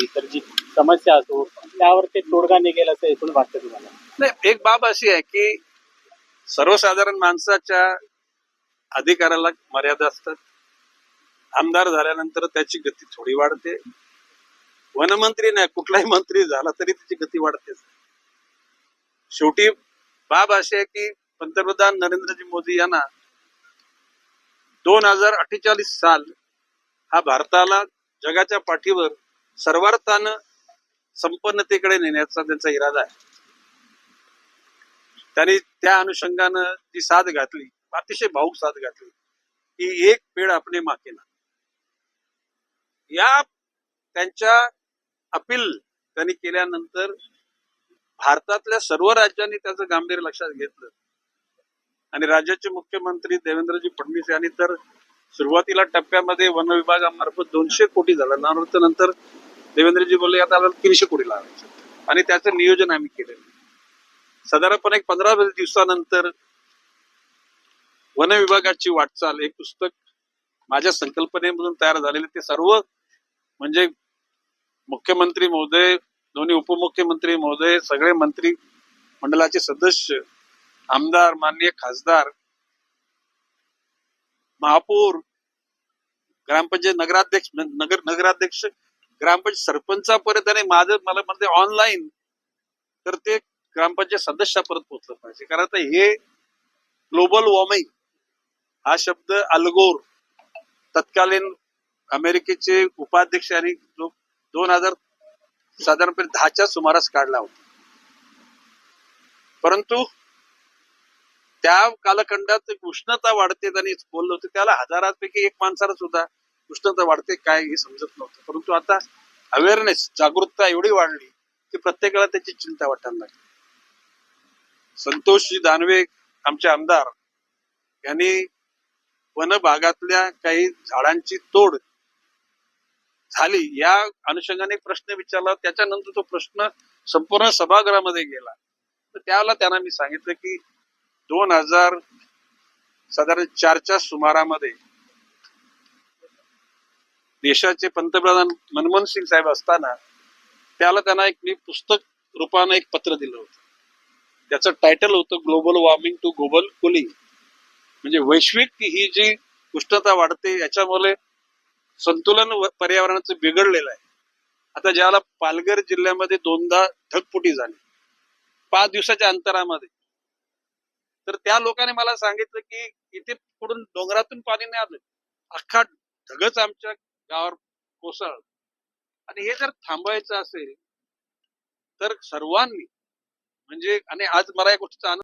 इतर जी समस्या असो त्यावर ते तोडगा निघेल असं एकूण वाटतं तुम्हाला? नाही, एक बाब अशी आहे की सर्वसाधारण माणसाच्या अधिकाराला मर्यादा असतात. आमदार झाल्यानंतर त्याची गती थोडी वाढते. वनमंत्री नाही, कुठलाही मंत्री झाला तरी त्याची गती वाढते. शेवटी बाब अशी आहे की पंतप्रधान नरेंद्रजी मोदी यांना 2048 साल हा भारताला जगाच्या पाठीवर सर्वार्थानं संपन्नतेकडे नेण्याचा त्यांचा इरादा आहे. त्यांनी त्या अनुषंगानं ती साथ घातली, अतिशय भाऊक साथ घातली की एक पेड अपने माँ के नाम. या त्यांच्या अपील त्यांनी केल्यानंतर भारतातल्या सर्व राज्यांनी त्याचं गांभीर्य लक्षात घेतलं आणि राज्याचे मुख्यमंत्री देवेंद्रजी फडणवीस यांनी तर सुरुवातीला टप्प्यामध्ये वन विभागामार्फत 200 कोटी झाला, नंतर देवेंद्रजी बोलले आता 300 कोटी लावायचं आणि त्याचं नियोजन आम्ही केलेलं. साधारणपणे 15-20 दिवसानंतर वन विभागाची वाटचाल एक पुस्तक माझ्या संकल्पनेमधून तयार झालेले, ते सर्व म्हणजे मुख्यमंत्री महोदय, दोन्ही उपमुख्यमंत्री महोदय, सगळे मंत्री मंडळाचे सदस्य, आमदार, माननीय खासदार, महापौर, ग्रामपंचायत नगराध्यक्ष, ग्रामपंचायत सरपंचापर्यंत आणि मला म्हणते ऑनलाईन तर ते ग्रामपंचायत सदस्यापर्यंत पोहोचलं पाहिजे. कारण आता हे ग्लोबल वॉर्मिंग हा शब्द अल्गोर तत्कालीन अमेरिकेचे उपाध्यक्ष यांनी 2000 साधारणपणे 10च्या सुमारास काढला होता. परंतु त्या कालखंडात उष्णता वाढते त्यांनी बोललो होते, त्याला हजारांपैकी एक माणसाला सुद्धा उष्णता वाढते काय हे समजत नव्हतं. परंतु आता अवेअरनेस, जागरूकता एवढी वाढली की प्रत्येकाला त्याची चिंता वाटायला लागली. संतोषजी दानवे आमचे आमदार यांनी वन भागातल्या काही झाडांची तोड झाली या अनुषंगाने प्रश्न विचारला. त्याच्यानंतर तो प्रश्न संपूर्ण सभागृहामध्ये गेला. तर त्यावेळेला त्यांना मी सांगितलं की 2004च्या सुमारामध्ये देशाचे पंतप्रधान मनमोहन सिंग साहेब असताना त्याला त्यांना मी पुस्तक रूपानं एक पत्र दिलं होतं. त्याचं टायटल होतं global warming to global cooling. म्हणजे वैश्विक ही जी उष्णता वाढते याच्यामुळे संतुलन पर्यावरणाचं बिघडलेलं आहे. आता ज्याला पालघर जिल्ह्यामध्ये 2दा ढगफुटी झाली 5 दिवसाच्या अंतरामध्ये, तर त्या लोकांनी मला सांगितलं की इथे पुढून डोंगरातून पाणी नाही आलं, अख्खा ढगच आमच्या गावावर कोसळलं. आणि हे जर थांबवायचं असेल तर सर्वांनी म्हणजे, आणि आज मला या गोष्टीचा